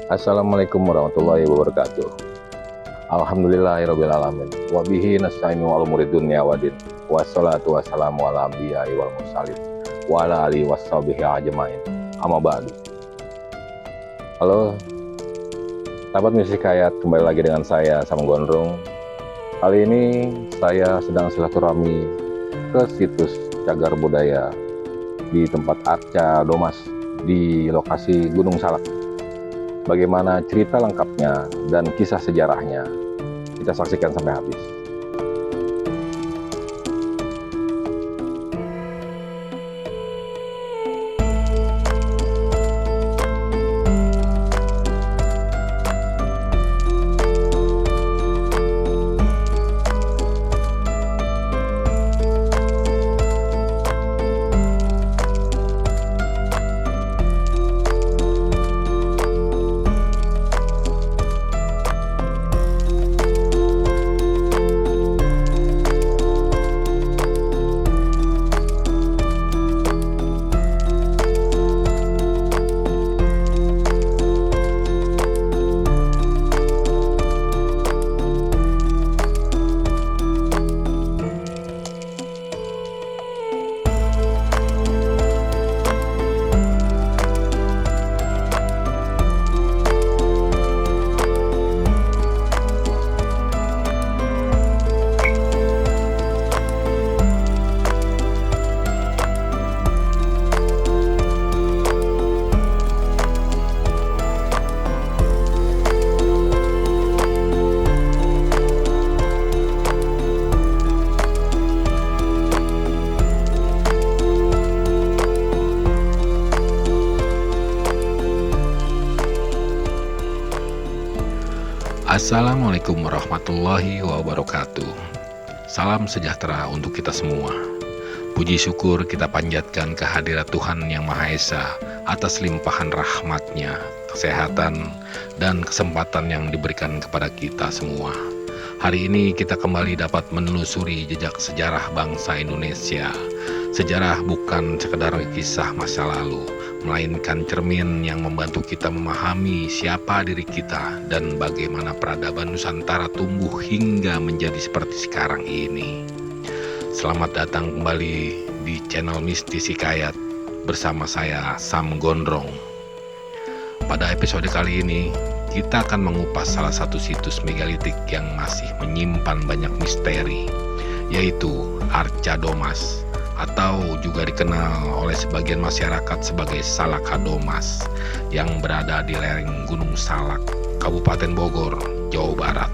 Assalamualaikum warahmatullahi wabarakatuh. Alhamdulillahirrabbilalamin. Wabihi nasta'inu ala umuri dunya waddin. Wassalatu wassalamu ala anbiya'i wal mursalin wa ala alihi washabihi ajmain. Amma ba'du. Halo, sahabat musik Hayat, kembali lagi dengan saya Sam Gondrong. Kali ini saya sedang silaturahmi ke situs cagar budaya di tempat Arca Domas di lokasi Gunung Salak. Bagaimana cerita lengkapnya dan kisah sejarahnya, kita saksikan sampai habis. Assalamualaikum warahmatullahi wabarakatuh. Salam sejahtera untuk kita semua. Puji syukur kita panjatkan kehadirat Tuhan Yang Maha Esa atas limpahan rahmat-Nya, kesehatan, dan kesempatan yang diberikan kepada kita semua. Hari ini kita kembali dapat menelusuri jejak sejarah bangsa Indonesia. Sejarah bukan sekedar kisah masa lalu, melainkan cermin yang membantu kita memahami siapa diri kita dan bagaimana peradaban Nusantara tumbuh hingga menjadi seperti sekarang ini. Selamat datang kembali di channel Mistis Hikayat bersama saya Sam Gondrong. Pada episode kali ini kita akan mengupas salah satu situs megalitik yang masih menyimpan banyak misteri, yaitu Arca Domas, atau juga dikenal oleh sebagian masyarakat sebagai Salakadomas, yang berada di lereng Gunung Salak, Kabupaten Bogor, Jawa Barat.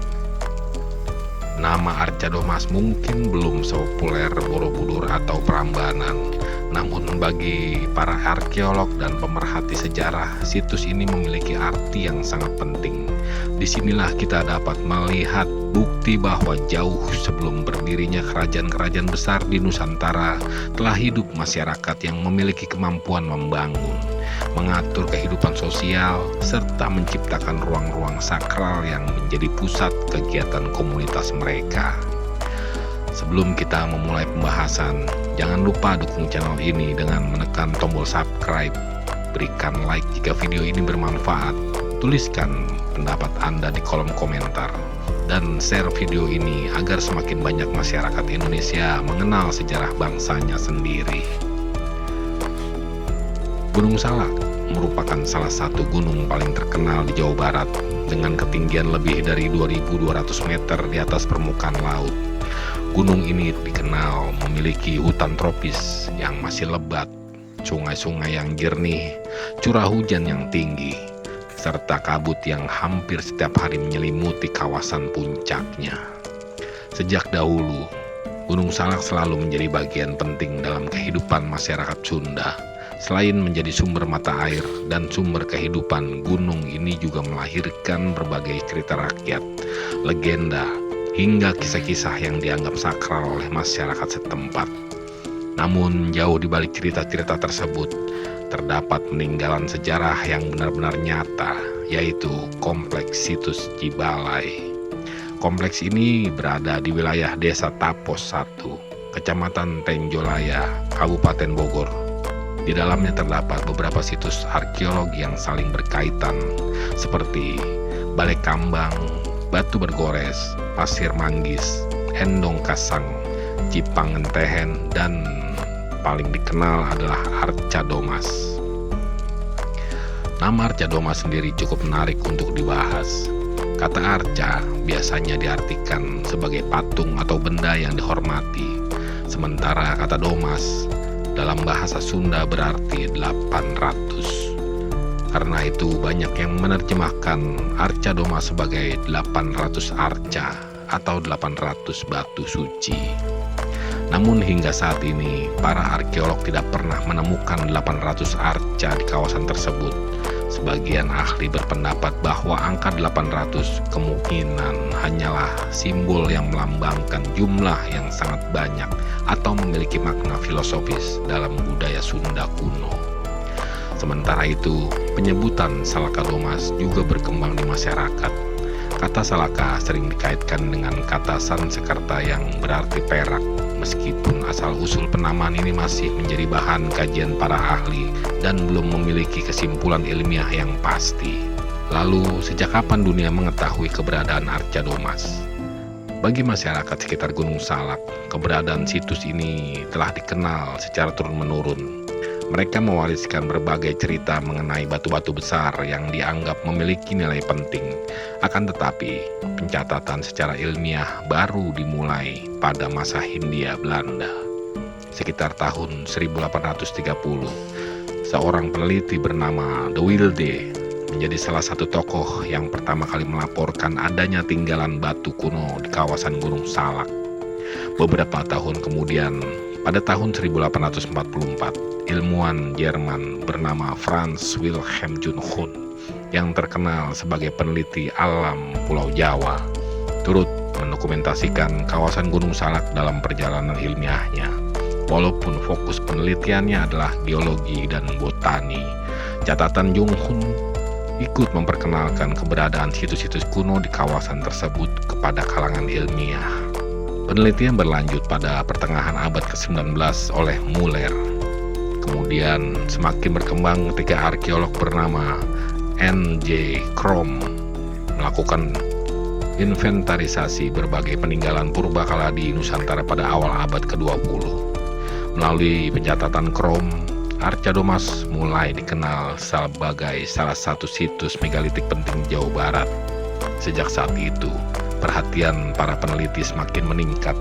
Nama Arca Domas mungkin belum sepopuler Borobudur atau Prambanan, namun bagi para arkeolog dan pemerhati sejarah, situs ini memiliki arti yang sangat penting. Disinilah kita dapat melihat bukti bahwa jauh sebelum berdirinya kerajaan-kerajaan besar di Nusantara, telah hidup masyarakat yang memiliki kemampuan membangun, mengatur kehidupan sosial, serta menciptakan ruang-ruang sakral yang menjadi pusat kegiatan komunitas mereka. Sebelum kita memulai pembahasan, jangan lupa dukung channel ini dengan menekan tombol subscribe, berikan like jika video ini bermanfaat, tuliskan pendapat Anda di kolom komentar, dan share video ini agar semakin banyak masyarakat Indonesia mengenal sejarah bangsanya sendiri. Gunung Salak merupakan salah satu gunung paling terkenal di Jawa Barat dengan ketinggian lebih dari 2.200 meter di atas permukaan laut. Gunung ini dikenal memiliki hutan tropis yang masih lebat, sungai-sungai yang jernih, curah hujan yang tinggi, serta kabut yang hampir setiap hari menyelimuti kawasan puncaknya. Sejak dahulu, Gunung Salak selalu menjadi bagian penting dalam kehidupan masyarakat Sunda. Selain menjadi sumber mata air dan sumber kehidupan, gunung ini juga melahirkan berbagai cerita rakyat, legenda, hingga kisah-kisah yang dianggap sakral oleh masyarakat setempat. Namun jauh di balik cerita-cerita tersebut, terdapat peninggalan sejarah yang benar-benar nyata, yaitu Kompleks Situs Cibalai. Kompleks ini berada di wilayah Desa Tapos 1, Kecamatan Tenjolaya, Kabupaten Bogor. Di dalamnya terdapat beberapa situs arkeologi yang saling berkaitan, seperti Balai Kambang, Batu Bergores, Pasir Manggis, Endong Kasang, Cipangentehen, dan paling dikenal adalah Arca Domas. Nama Arca Domas sendiri cukup menarik untuk dibahas. Kata arca biasanya diartikan sebagai patung atau benda yang dihormati, sementara kata domas dalam bahasa Sunda berarti 800. Karena itu banyak yang menerjemahkan arca domas sebagai 800 arca atau 800 batu suci. Namun hingga saat ini para arkeolog tidak pernah menemukan 800 arca di kawasan tersebut. Sebagian ahli berpendapat bahwa angka 800 kemungkinan hanyalah simbol yang melambangkan jumlah yang sangat banyak atau memiliki makna filosofis dalam budaya Sunda kuno. Sementara itu, penyebutan Salaka Domas juga berkembang di masyarakat. Kata Salaka sering dikaitkan dengan kata Sansekerta yang berarti perak, meskipun asal-usul penamaan ini masih menjadi bahan kajian para ahli dan belum memiliki kesimpulan ilmiah yang pasti. Lalu, sejak kapan dunia mengetahui keberadaan Arca Domas? Bagi masyarakat sekitar Gunung Salak, keberadaan situs ini telah dikenal secara turun-menurun. Mereka mewariskan berbagai cerita mengenai batu-batu besar yang dianggap memiliki nilai penting. Akan tetapi, pencatatan secara ilmiah baru dimulai pada masa Hindia Belanda. Sekitar tahun 1830, seorang peneliti bernama De Wilde menjadi salah satu tokoh yang pertama kali melaporkan adanya tinggalan batu kuno di kawasan Gunung Salak. Beberapa tahun kemudian, pada tahun 1844, ilmuwan Jerman bernama Franz Wilhelm Junghun yang terkenal sebagai peneliti alam Pulau Jawa turut mendokumentasikan kawasan Gunung Salak dalam perjalanan ilmiahnya. Walaupun fokus penelitiannya adalah geologi dan botani, catatan Junghun ikut memperkenalkan keberadaan situs-situs kuno di kawasan tersebut kepada kalangan ilmiah. Penelitian berlanjut pada pertengahan abad ke-19 oleh Muller. Kemudian semakin berkembang ketika arkeolog bernama N.J. Krom melakukan inventarisasi berbagai peninggalan purbakala di Nusantara pada awal abad ke-20. Melalui pencatatan Krom, Arca Domas mulai dikenal sebagai salah satu situs megalitik penting Jawa Barat. Sejak saat itu, perhatian para peneliti semakin meningkat.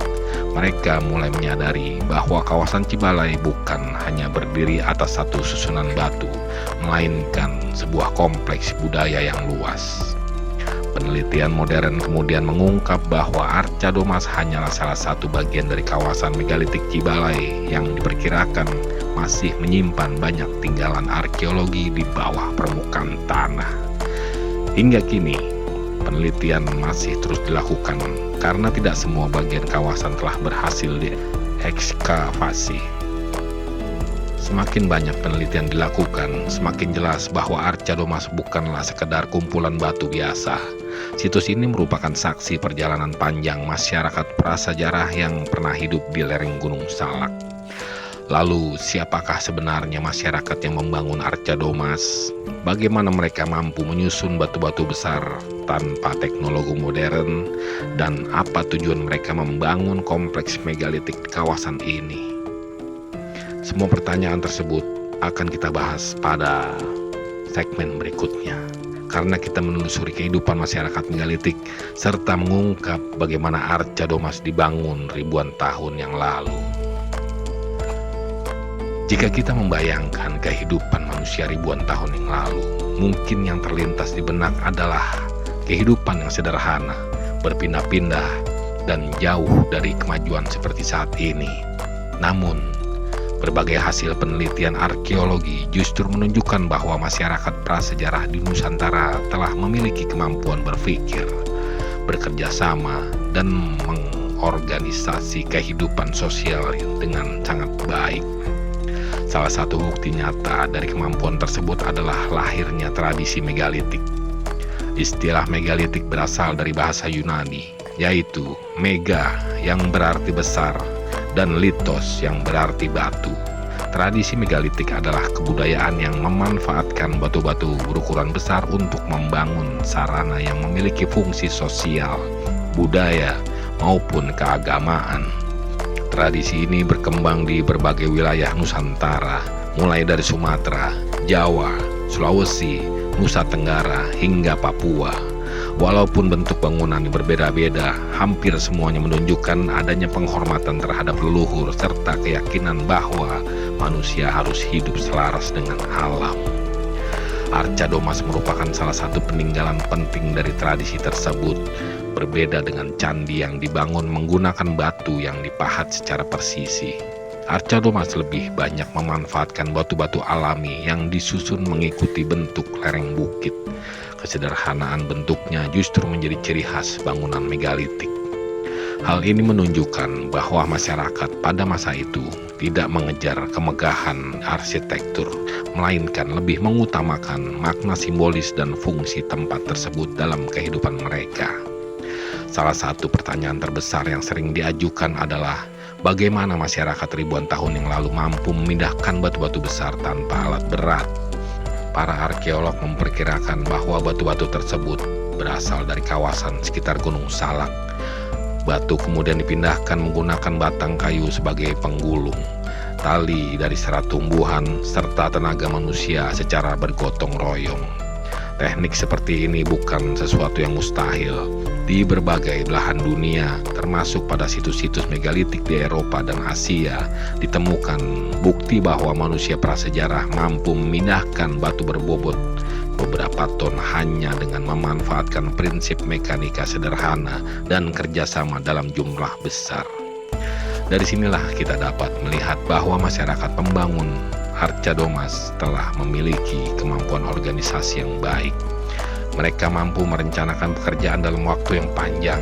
Mereka mulai menyadari bahwa kawasan Cibalai bukan hanya berdiri atas satu susunan batu, melainkan sebuah kompleks budaya yang luas. Penelitian modern kemudian mengungkap bahwa Arca Domas hanyalah salah satu bagian dari kawasan megalitik Cibalai yang diperkirakan masih menyimpan banyak tinggalan arkeologi di bawah permukaan tanah. Hingga kini, penelitian masih terus dilakukan karena tidak semua bagian kawasan telah berhasil diekskavasi. Semakin banyak penelitian dilakukan, semakin jelas bahwa Arca Domas bukanlah sekedar kumpulan batu biasa. Situs ini merupakan saksi perjalanan panjang masyarakat prasejarah yang pernah hidup di lereng Gunung Salak. Lalu, siapakah sebenarnya masyarakat yang membangun Arca Domas? Bagaimana mereka mampu menyusun batu-batu besar tanpa teknologi modern? Dan apa tujuan mereka membangun kompleks megalitik di kawasan ini? Semua pertanyaan tersebut akan kita bahas pada segmen berikutnya. Karena kita menelusuri kehidupan masyarakat megalitik serta mengungkap bagaimana Arca Domas dibangun ribuan tahun yang lalu. Jika kita membayangkan kehidupan manusia ribuan tahun yang lalu, mungkin yang terlintas di benak adalah kehidupan yang sederhana, berpindah-pindah dan jauh dari kemajuan seperti saat ini. Namun, berbagai hasil penelitian arkeologi justru menunjukkan bahwa masyarakat prasejarah di Nusantara telah memiliki kemampuan berpikir, bekerja sama, dan mengorganisasi kehidupan sosial dengan sangat baik. Salah satu bukti nyata dari kemampuan tersebut adalah lahirnya tradisi megalitik. Istilah megalitik berasal dari bahasa Yunani, yaitu mega yang berarti besar dan litos yang berarti batu. Tradisi megalitik adalah kebudayaan yang memanfaatkan batu-batu berukuran besar untuk membangun sarana yang memiliki fungsi sosial, budaya, maupun keagamaan. Tradisi ini berkembang di berbagai wilayah Nusantara, mulai dari Sumatera, Jawa, Sulawesi, Nusa Tenggara, hingga Papua. Walaupun bentuk bangunan berbeda-beda, hampir semuanya menunjukkan adanya penghormatan terhadap leluhur serta keyakinan bahwa manusia harus hidup selaras dengan alam. Arca Domas merupakan salah satu peninggalan penting dari tradisi tersebut. Berbeda dengan candi yang dibangun menggunakan batu yang dipahat secara presisi, Arca Domas lebih banyak memanfaatkan batu-batu alami yang disusun mengikuti bentuk lereng bukit. Kesederhanaan bentuknya justru menjadi ciri khas bangunan megalitik. Hal ini menunjukkan bahwa masyarakat pada masa itu tidak mengejar kemegahan arsitektur, melainkan lebih mengutamakan makna simbolis dan fungsi tempat tersebut dalam kehidupan mereka. Salah satu pertanyaan terbesar yang sering diajukan adalah bagaimana masyarakat ribuan tahun yang lalu mampu memindahkan batu-batu besar tanpa alat berat. Para arkeolog memperkirakan bahwa batu-batu tersebut berasal dari kawasan sekitar Gunung Salak. Batu kemudian dipindahkan menggunakan batang kayu sebagai penggulung, tali dari serat tumbuhan, serta tenaga manusia secara bergotong royong. Teknik seperti ini bukan sesuatu yang mustahil. Di berbagai belahan dunia, termasuk pada situs-situs megalitik di Eropa dan Asia, ditemukan bukti bahwa manusia prasejarah mampu memindahkan batu berbobot beberapa ton hanya dengan memanfaatkan prinsip mekanika sederhana dan kerjasama dalam jumlah besar. Dari sinilah kita dapat melihat bahwa masyarakat pembangun Arca Domas telah memiliki kemampuan organisasi yang baik. Mereka mampu merencanakan pekerjaan dalam waktu yang panjang,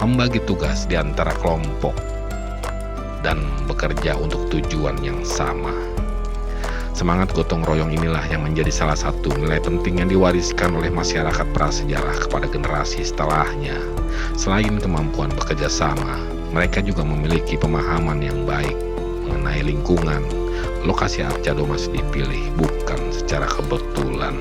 membagi tugas di antara kelompok, dan bekerja untuk tujuan yang sama. Semangat gotong royong inilah yang menjadi salah satu nilai penting yang diwariskan oleh masyarakat prasejarah kepada generasi setelahnya. Selain kemampuan bekerja sama, mereka juga memiliki pemahaman yang baik mengenai lingkungan. Lokasi Arca Domas dipilih bukan secara kebetulan.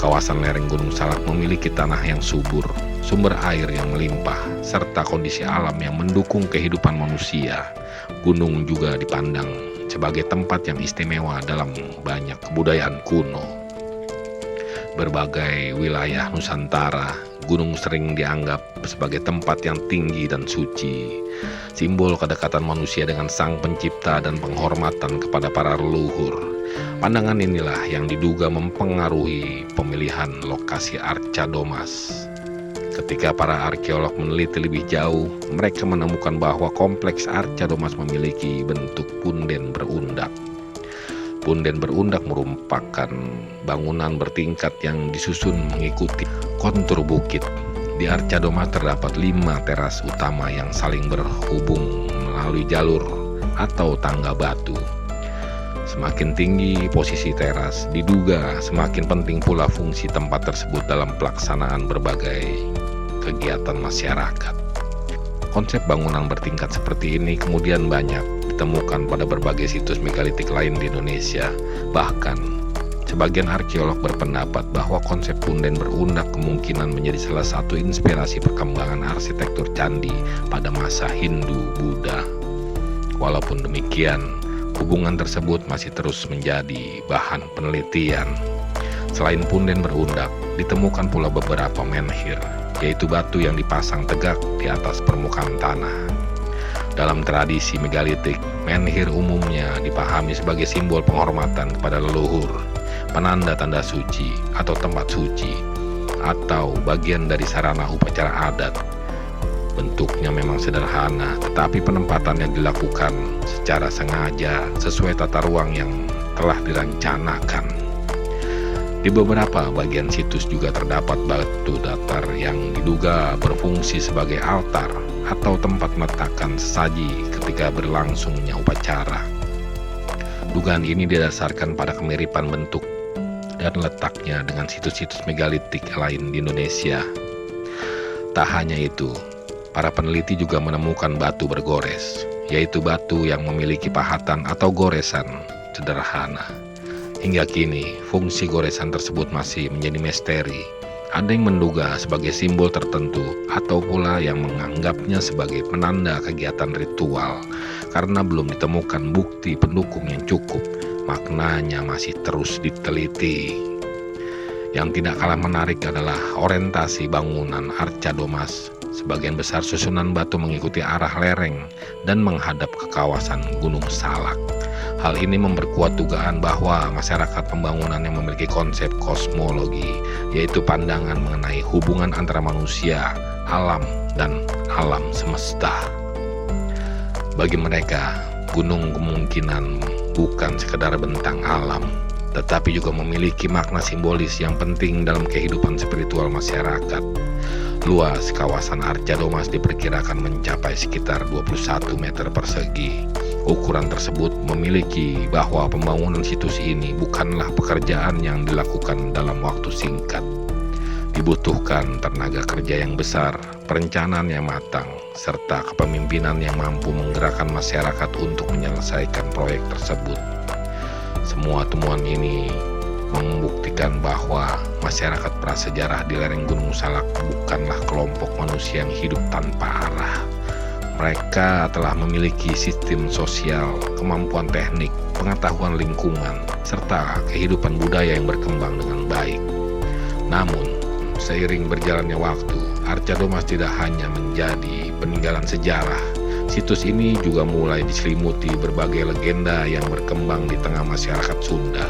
Kawasan lereng Gunung Salak memiliki tanah yang subur, sumber air yang melimpah, serta kondisi alam yang mendukung kehidupan manusia. Gunung juga dipandang sebagai tempat yang istimewa dalam banyak kebudayaan kuno. Berbagai wilayah Nusantara, gunung sering dianggap sebagai tempat yang tinggi dan suci, simbol kedekatan manusia dengan Sang Pencipta dan penghormatan kepada para leluhur. Pandangan inilah yang diduga mempengaruhi pemilihan lokasi Arca Domas. Ketika para arkeolog meneliti lebih jauh, mereka menemukan bahwa kompleks Arca Domas memiliki bentuk punden berundak. Punden berundak merupakan bangunan bertingkat yang disusun mengikuti kontur bukit. Di Arca Domas terdapat 5 teras utama yang saling berhubung melalui jalur atau tangga batu. Semakin tinggi posisi teras, diduga semakin penting pula fungsi tempat tersebut dalam pelaksanaan berbagai kegiatan masyarakat. Konsep bangunan bertingkat seperti ini kemudian banyak ditemukan pada berbagai situs megalitik lain di Indonesia. Bahkan, sebagian arkeolog berpendapat bahwa konsep punden berundak kemungkinan menjadi salah satu inspirasi perkembangan arsitektur candi pada masa Hindu-Buddha. Walaupun demikian, hubungan tersebut masih terus menjadi bahan penelitian. Selain punden berundak, ditemukan pula beberapa menhir, yaitu batu yang dipasang tegak di atas permukaan tanah. Dalam tradisi megalitik, menhir umumnya dipahami sebagai simbol penghormatan kepada leluhur, penanda tanda suci atau tempat suci, atau bagian dari sarana upacara adat. Bentuknya memang sederhana, tetapi penempatannya dilakukan secara sengaja sesuai tata ruang yang telah direncanakan. Di beberapa bagian situs juga terdapat batu datar yang diduga berfungsi sebagai altar atau tempat meletakkan sesaji ketika berlangsungnya upacara. Dugaan ini didasarkan pada kemiripan bentuk dan letaknya dengan situs-situs megalitik lain di Indonesia. Tak hanya itu, para peneliti juga menemukan batu bergores, yaitu batu yang memiliki pahatan atau goresan sederhana. Hingga kini, fungsi goresan tersebut masih menjadi misteri. Ada yang menduga sebagai simbol tertentu atau pula yang menganggapnya sebagai penanda kegiatan ritual. Karena belum ditemukan bukti pendukung yang cukup, maknanya masih terus diteliti. Yang tidak kalah menarik adalah orientasi bangunan Arca Domas. Sebagian besar susunan batu mengikuti arah lereng dan menghadap ke kawasan Gunung Salak. Hal ini memperkuat dugaan bahwa masyarakat pembangunan yang memiliki konsep kosmologi, yaitu pandangan mengenai hubungan antara manusia, alam, dan alam semesta. Bagi mereka, gunung kemungkinan bukan sekedar bentang alam, tetapi juga memiliki makna simbolis yang penting dalam kehidupan spiritual masyarakat. Luas kawasan Arca Domas diperkirakan mencapai sekitar 21 meter persegi. Ukuran tersebut memiliki bahwa pembangunan situs ini bukanlah pekerjaan yang dilakukan dalam waktu singkat. Dibutuhkan tenaga kerja yang besar, perencanaan yang matang, serta kepemimpinan yang mampu menggerakkan masyarakat untuk menyelesaikan proyek tersebut. Semua temuan ini membuktikan bahwa masyarakat prasejarah di lereng Gunung Salak bukanlah kelompok manusia yang hidup tanpa arah. Mereka telah memiliki sistem sosial, kemampuan teknik, pengetahuan lingkungan, serta kehidupan budaya yang berkembang dengan baik. Namun, seiring berjalannya waktu, Arca Domas tidak hanya menjadi peninggalan sejarah. Situs ini juga mulai diselimuti berbagai legenda yang berkembang di tengah masyarakat Sunda.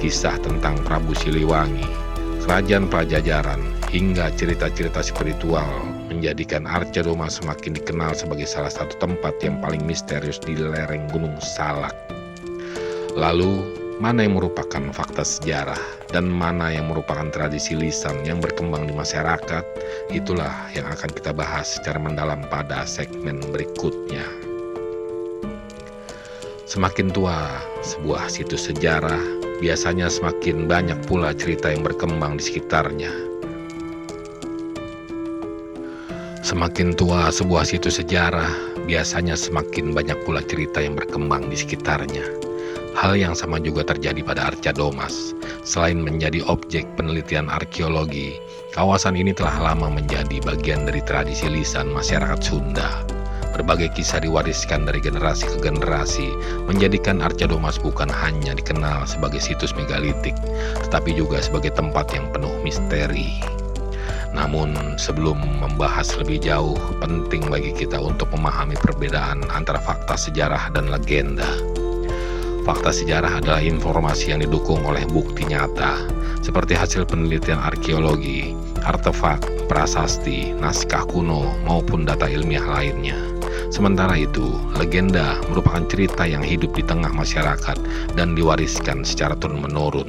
Kisah tentang Prabu Siliwangi, kerajaan Pajajaran, hingga cerita-cerita spiritual menjadikan Arca Domas semakin dikenal sebagai salah satu tempat yang paling misterius di lereng Gunung Salak. Lalu, mana yang merupakan fakta sejarah dan mana yang merupakan tradisi lisan yang berkembang di masyarakat? Itulah yang akan kita bahas secara mendalam pada segmen berikutnya. Semakin tua sebuah situs sejarah, biasanya semakin banyak pula cerita yang berkembang di sekitarnya. Semakin tua sebuah situs sejarah, biasanya semakin banyak pula cerita yang berkembang di sekitarnya. Hal yang sama juga terjadi pada Arca Domas. Selain menjadi objek penelitian arkeologi, kawasan ini telah lama menjadi bagian dari tradisi lisan masyarakat Sunda. Berbagai kisah diwariskan dari generasi ke generasi, menjadikan Arca Domas bukan hanya dikenal sebagai situs megalitik, tetapi juga sebagai tempat yang penuh misteri. Namun, sebelum membahas lebih jauh, penting bagi kita untuk memahami perbedaan antara fakta sejarah dan legenda. Fakta sejarah adalah informasi yang didukung oleh bukti nyata, seperti hasil penelitian arkeologi, artefak, prasasti, naskah kuno, maupun data ilmiah lainnya. Sementara itu, legenda merupakan cerita yang hidup di tengah masyarakat dan diwariskan secara turun-menurun.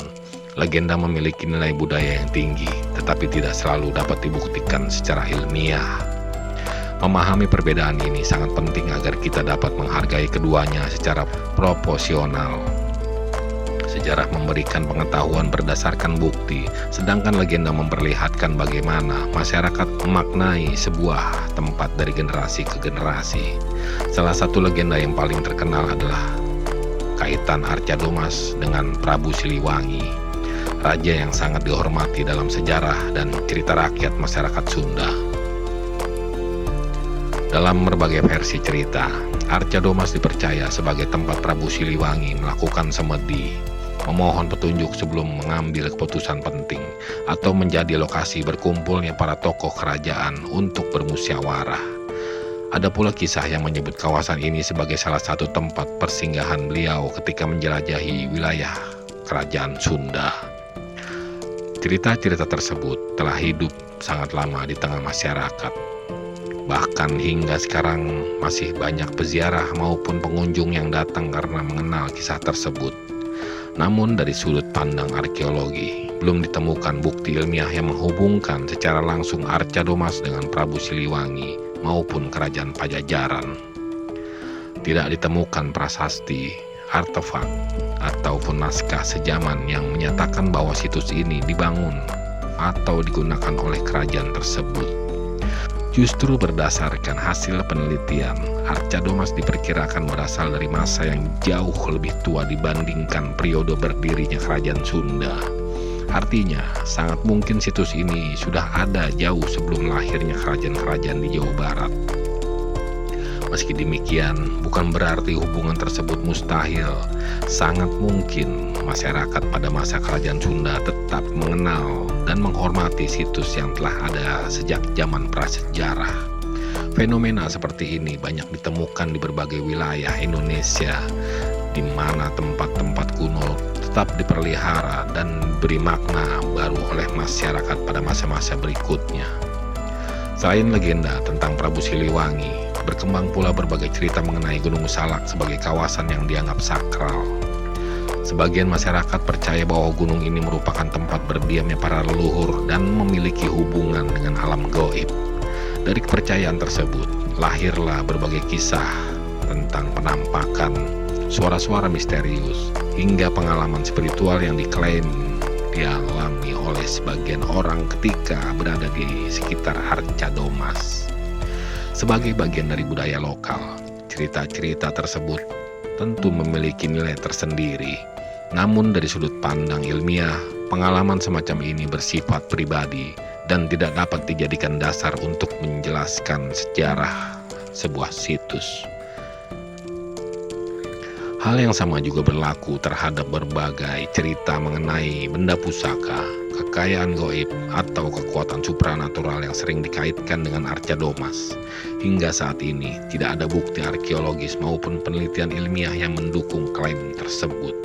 Legenda memiliki nilai budaya yang tinggi, tetapi tidak selalu dapat dibuktikan secara ilmiah. Memahami perbedaan ini sangat penting agar kita dapat menghargai keduanya secara proporsional. Sejarah memberikan pengetahuan berdasarkan bukti, sedangkan legenda memperlihatkan bagaimana masyarakat memaknai sebuah tempat dari generasi ke generasi. Salah satu legenda yang paling terkenal adalah kaitan Arca Domas dengan Prabu Siliwangi, raja yang sangat dihormati dalam sejarah dan cerita rakyat masyarakat Sunda. Dalam berbagai versi cerita, Arca Domas dipercaya sebagai tempat Prabu Siliwangi melakukan semedi, memohon petunjuk sebelum mengambil keputusan penting, atau menjadi lokasi berkumpulnya para tokoh kerajaan untuk bermusyawarah. Ada pula kisah yang menyebut kawasan ini sebagai salah satu tempat persinggahan beliau ketika menjelajahi wilayah kerajaan Sunda. Cerita-cerita tersebut telah hidup sangat lama di tengah masyarakat. Bahkan hingga sekarang masih banyak peziarah maupun pengunjung yang datang karena mengenal kisah tersebut. Namun dari sudut pandang arkeologi, belum ditemukan bukti ilmiah yang menghubungkan secara langsung Arca Domas dengan Prabu Siliwangi maupun Kerajaan Pajajaran. Tidak ditemukan prasasti, artefak, ataupun naskah sejaman yang menyatakan bahwa situs ini dibangun atau digunakan oleh kerajaan tersebut. Justru berdasarkan hasil penelitian, Arca Domas diperkirakan berasal dari masa yang jauh lebih tua dibandingkan periode berdirinya Kerajaan Sunda. Artinya, sangat mungkin situs ini sudah ada jauh sebelum lahirnya kerajaan-kerajaan di Jawa Barat. Meski demikian, bukan berarti hubungan tersebut mustahil. Sangat mungkin masyarakat pada masa Kerajaan Sunda tetap mengenal dan menghormati situs yang telah ada sejak zaman prasejarah. Fenomena seperti ini banyak ditemukan di berbagai wilayah Indonesia, di mana tempat-tempat kuno tetap dipelihara dan beri makna baru oleh masyarakat pada masa-masa berikutnya. Selain legenda tentang Prabu Siliwangi, berkembang pula berbagai cerita mengenai Gunung Salak sebagai kawasan yang dianggap sakral. Sebagian masyarakat percaya bahwa gunung ini merupakan tempat berdiamnya para leluhur dan memiliki hubungan dengan alam gaib. Dari kepercayaan tersebut, lahirlah berbagai kisah tentang penampakan, suara-suara misterius, hingga pengalaman spiritual yang diklaim dialami oleh sebagian orang ketika berada di sekitar Arca Domas. Sebagai bagian dari budaya lokal, cerita-cerita tersebut tentu memiliki nilai tersendiri. Namun dari sudut pandang ilmiah, pengalaman semacam ini bersifat pribadi dan tidak dapat dijadikan dasar untuk menjelaskan sejarah sebuah situs. Hal yang sama juga berlaku terhadap berbagai cerita mengenai benda pusaka, kekayaan gaib, atau kekuatan supranatural yang sering dikaitkan dengan Arca Domas. Hingga saat ini, tidak ada bukti arkeologis maupun penelitian ilmiah yang mendukung klaim tersebut.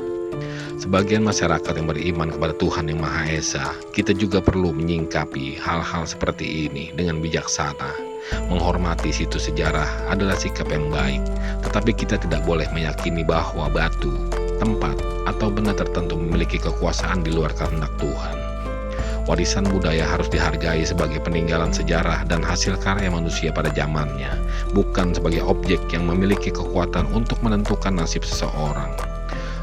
Sebagian masyarakat yang beriman kepada Tuhan Yang Maha Esa, kita juga perlu menyingkapi hal-hal seperti ini dengan bijaksana. Menghormati situs sejarah adalah sikap yang baik, tetapi kita tidak boleh meyakini bahwa batu, tempat, atau benda tertentu memiliki kekuasaan di luar kehendak Tuhan. Warisan budaya harus dihargai sebagai peninggalan sejarah dan hasil karya manusia pada zamannya, bukan sebagai objek yang memiliki kekuatan untuk menentukan nasib seseorang.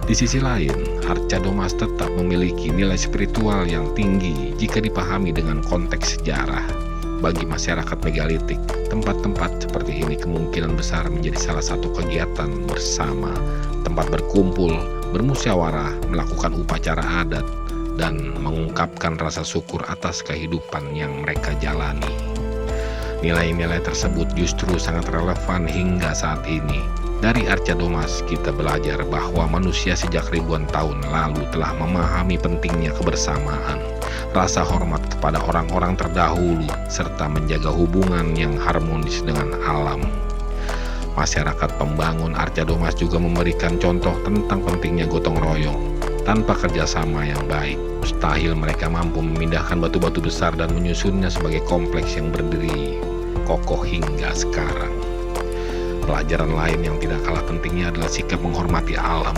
Di sisi lain, Arca Domas tetap memiliki nilai spiritual yang tinggi jika dipahami dengan konteks sejarah. Bagi masyarakat megalitik, tempat-tempat seperti ini kemungkinan besar menjadi salah satu kegiatan bersama, tempat berkumpul, bermusyawarah, melakukan upacara adat, dan mengungkapkan rasa syukur atas kehidupan yang mereka jalani. Nilai-nilai tersebut justru sangat relevan hingga saat ini. Dari Arca Domas kita belajar bahwa manusia sejak ribuan tahun lalu telah memahami pentingnya kebersamaan, rasa hormat kepada orang-orang terdahulu, serta menjaga hubungan yang harmonis dengan alam. Masyarakat pembangun Arca Domas juga memberikan contoh tentang pentingnya gotong royong. Tanpa kerjasama yang baik, mustahil mereka mampu memindahkan batu-batu besar dan menyusunnya sebagai kompleks yang berdiri kokoh hingga sekarang. Pelajaran lain yang tidak kalah pentingnya adalah sikap menghormati alam.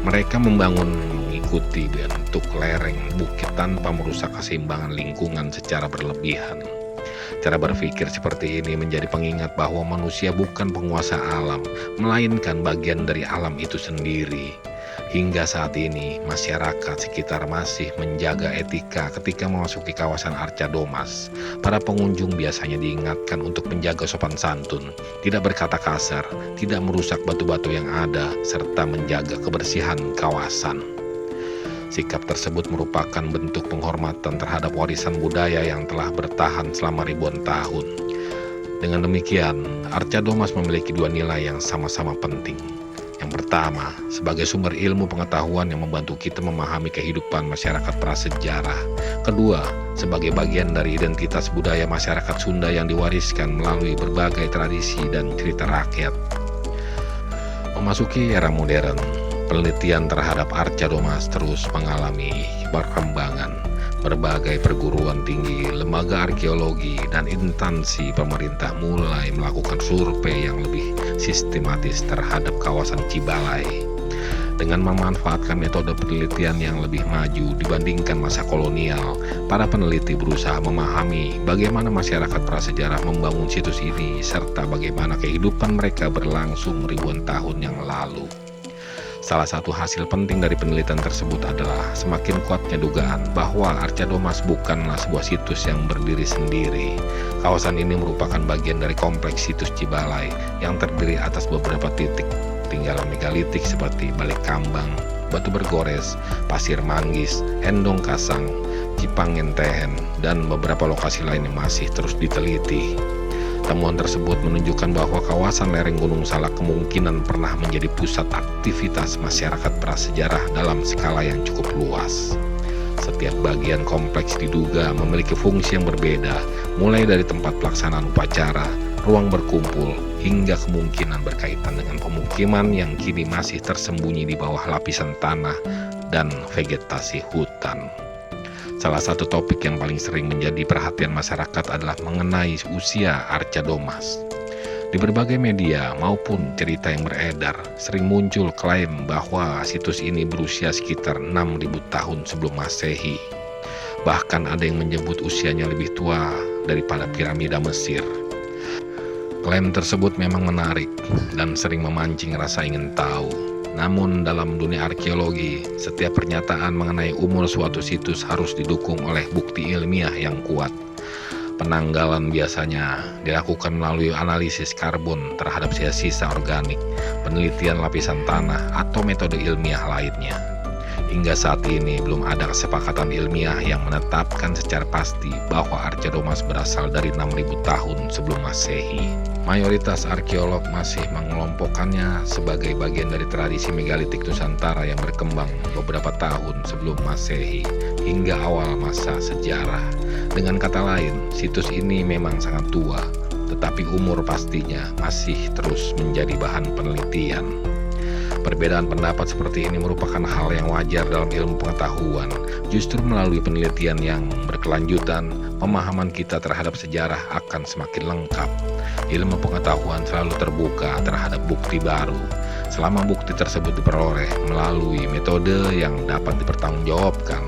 Mereka membangun mengikuti bentuk lereng bukit tanpa merusak keseimbangan lingkungan secara berlebihan. Cara berpikir seperti ini menjadi pengingat bahwa manusia bukan penguasa alam, melainkan bagian dari alam itu sendiri. Hingga saat ini, masyarakat sekitar masih menjaga etika ketika memasuki kawasan Arca Domas. Para pengunjung biasanya diingatkan untuk menjaga sopan santun, tidak berkata kasar, tidak merusak batu-batu yang ada, serta menjaga kebersihan kawasan. Sikap tersebut merupakan bentuk penghormatan terhadap warisan budaya yang telah bertahan selama ribuan tahun. Dengan demikian, Arca Domas memiliki dua nilai yang sama-sama penting. Yang pertama, sebagai sumber ilmu pengetahuan yang membantu kita memahami kehidupan masyarakat prasejarah. Kedua, sebagai bagian dari identitas budaya masyarakat Sunda yang diwariskan melalui berbagai tradisi dan cerita rakyat. Memasuki era modern, penelitian terhadap Arca Domas terus mengalami perkembangan. Berbagai perguruan tinggi, lembaga arkeologi, dan instansi pemerintah mulai melakukan survei yang lebih sistematis terhadap kawasan Cibalai. Dengan memanfaatkan metode penelitian yang lebih maju dibandingkan masa kolonial, para peneliti berusaha memahami bagaimana masyarakat prasejarah membangun situs ini serta bagaimana kehidupan mereka berlangsung ribuan tahun yang lalu. Salah satu hasil penting dari penelitian tersebut adalah semakin kuatnya dugaan bahwa Arca Domas bukanlah sebuah situs yang berdiri sendiri. Kawasan ini merupakan bagian dari kompleks situs Cibalai yang terdiri atas beberapa titik tinggalan megalitik seperti Balik Kambang, Batu Bergores, Pasir Manggis, Endong Kasang, Cipangen Tehen, dan beberapa lokasi lain yang masih terus diteliti. Temuan tersebut menunjukkan bahwa kawasan lereng Gunung Salak kemungkinan pernah menjadi pusat aktivitas masyarakat prasejarah dalam skala yang cukup luas. Setiap bagian kompleks diduga memiliki fungsi yang berbeda, mulai dari tempat pelaksanaan upacara, ruang berkumpul, hingga kemungkinan berkaitan dengan pemukiman yang kini masih tersembunyi di bawah lapisan tanah dan vegetasi hutan. Salah satu topik yang paling sering menjadi perhatian masyarakat adalah mengenai usia Arca Domas. Di berbagai media maupun cerita yang beredar, sering muncul klaim bahwa situs ini berusia sekitar 6.000 tahun sebelum Masehi. Bahkan ada yang menyebut usianya lebih tua daripada piramida Mesir. Klaim tersebut memang menarik dan sering memancing rasa ingin tahu. Namun dalam dunia arkeologi, setiap pernyataan mengenai umur suatu situs harus didukung oleh bukti ilmiah yang kuat. Penanggalan biasanya dilakukan melalui analisis karbon terhadap sisa organik, penelitian lapisan tanah, atau metode ilmiah lainnya. Hingga saat ini belum ada kesepakatan ilmiah yang menetapkan secara pasti bahwa Arca Domas berasal dari 6.000 tahun sebelum Masehi. Mayoritas arkeolog masih mengelompokkannya sebagai bagian dari tradisi megalitik Nusantara yang berkembang beberapa tahun sebelum Masehi hingga awal masa sejarah. Dengan kata lain, situs ini memang sangat tua, tetapi umur pastinya masih terus menjadi bahan penelitian. Perbedaan pendapat seperti ini merupakan hal yang wajar dalam ilmu pengetahuan. Justru melalui penelitian yang berkelanjutan, pemahaman kita terhadap sejarah akan semakin lengkap. Ilmu pengetahuan selalu terbuka terhadap bukti baru. Selama bukti tersebut diperoleh melalui metode yang dapat dipertanggungjawabkan.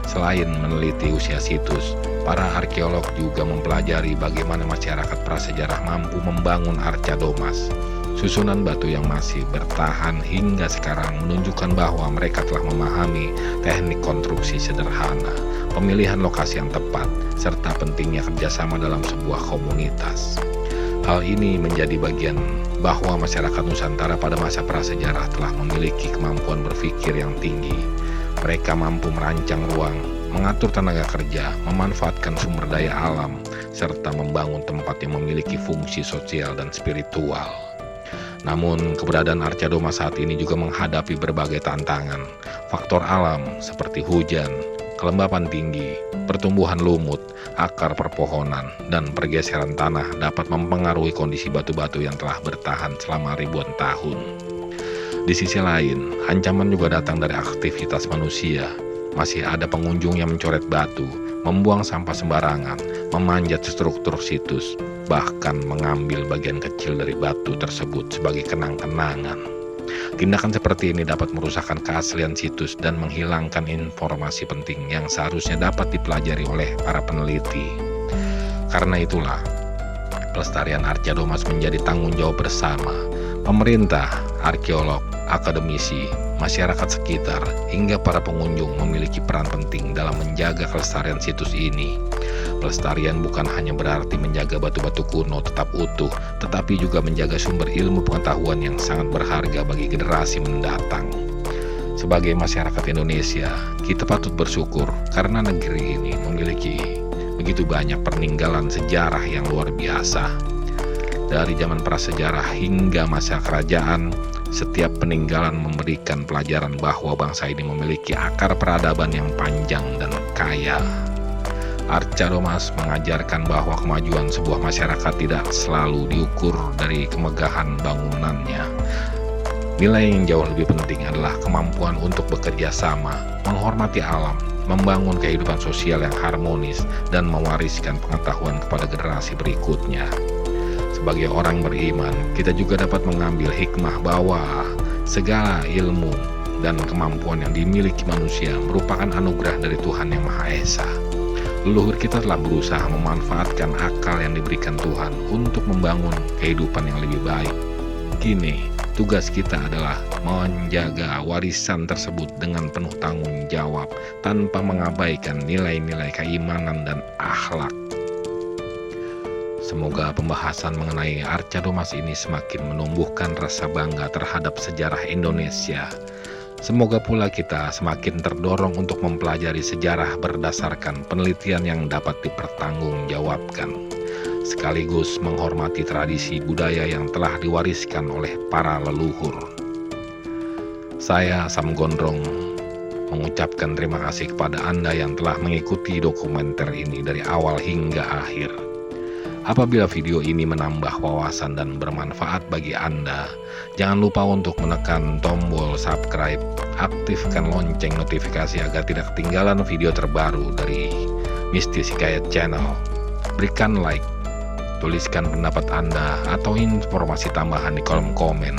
Selain meneliti usia situs, para arkeolog juga mempelajari bagaimana masyarakat prasejarah mampu membangun Arca Domas. Susunan batu yang masih bertahan hingga sekarang menunjukkan bahwa mereka telah memahami teknik konstruksi sederhana, pemilihan lokasi yang tepat, serta pentingnya kerjasama dalam sebuah komunitas. Hal ini menjadi bagian bahwa masyarakat Nusantara pada masa prasejarah telah memiliki kemampuan berpikir yang tinggi. Mereka mampu merancang ruang, mengatur tenaga kerja, memanfaatkan sumber daya alam, serta membangun tempat yang memiliki fungsi sosial dan spiritual. Namun, keberadaan Arca Domas saat ini juga menghadapi berbagai tantangan. Faktor alam seperti hujan, kelembapan tinggi, pertumbuhan lumut, akar perpohonan, dan pergeseran tanah dapat mempengaruhi kondisi batu-batu yang telah bertahan selama ribuan tahun. Di sisi lain, ancaman juga datang dari aktivitas manusia. Masih ada pengunjung yang mencoret batu, membuang sampah sembarangan, memanjat struktur situs, bahkan mengambil bagian kecil dari batu tersebut sebagai kenang-kenangan. Tindakan seperti ini dapat merusakkan keaslian situs dan menghilangkan informasi penting yang seharusnya dapat dipelajari oleh para peneliti. Karena itulah, pelestarian Arca Domas menjadi tanggung jawab bersama. Pemerintah, arkeolog, akademisi, masyarakat sekitar, hingga para pengunjung memiliki peran penting dalam menjaga kelestarian situs ini. Pelestarian bukan hanya berarti menjaga batu-batu kuno tetap utuh, tetapi juga menjaga sumber ilmu pengetahuan yang sangat berharga bagi generasi mendatang. Sebagai masyarakat Indonesia, kita patut bersyukur karena negeri ini memiliki begitu banyak peninggalan sejarah yang luar biasa. Dari zaman prasejarah hingga masa kerajaan, setiap peninggalan memberikan pelajaran bahwa bangsa ini memiliki akar peradaban yang panjang dan kaya. Arca Domas mengajarkan bahwa kemajuan sebuah masyarakat tidak selalu diukur dari kemegahan bangunannya. Nilai yang jauh lebih penting adalah kemampuan untuk bekerja sama, menghormati alam, membangun kehidupan sosial yang harmonis, dan mewariskan pengetahuan kepada generasi berikutnya. Sebagai orang beriman, kita juga dapat mengambil hikmah bahwa segala ilmu dan kemampuan yang dimiliki manusia merupakan anugerah dari Tuhan Yang Maha Esa. Leluhur kita telah berusaha memanfaatkan akal yang diberikan Tuhan untuk membangun kehidupan yang lebih baik. Kini, tugas kita adalah menjaga warisan tersebut dengan penuh tanggung jawab tanpa mengabaikan nilai-nilai keimanan dan akhlak. Semoga pembahasan mengenai Arca Domas ini semakin menumbuhkan rasa bangga terhadap sejarah Indonesia. Semoga pula kita semakin terdorong untuk mempelajari sejarah berdasarkan penelitian yang dapat dipertanggungjawabkan, sekaligus menghormati tradisi budaya yang telah diwariskan oleh para leluhur. Saya, Sam Gondrong, mengucapkan terima kasih kepada Anda yang telah mengikuti dokumenter ini dari awal hingga akhir. Apabila video ini menambah wawasan dan bermanfaat bagi Anda, jangan lupa untuk menekan tombol subscribe, aktifkan lonceng notifikasi agar tidak ketinggalan video terbaru dari Mistis Hikayat Channel. Berikan like, tuliskan pendapat Anda atau informasi tambahan di kolom komen,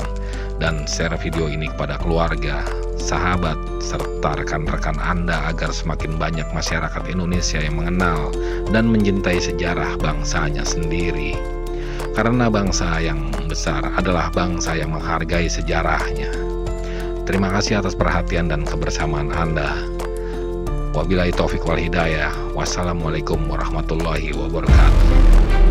dan share video ini kepada keluarga, sahabat, serta rekan-rekan Anda agar semakin banyak masyarakat Indonesia yang mengenal dan mencintai sejarah bangsanya sendiri. Karena bangsa yang besar adalah bangsa yang menghargai sejarahnya. Terima kasih atas perhatian dan kebersamaan Anda. Wabillahi taufik wal hidayah. Wassalamualaikum warahmatullahi wabarakatuh.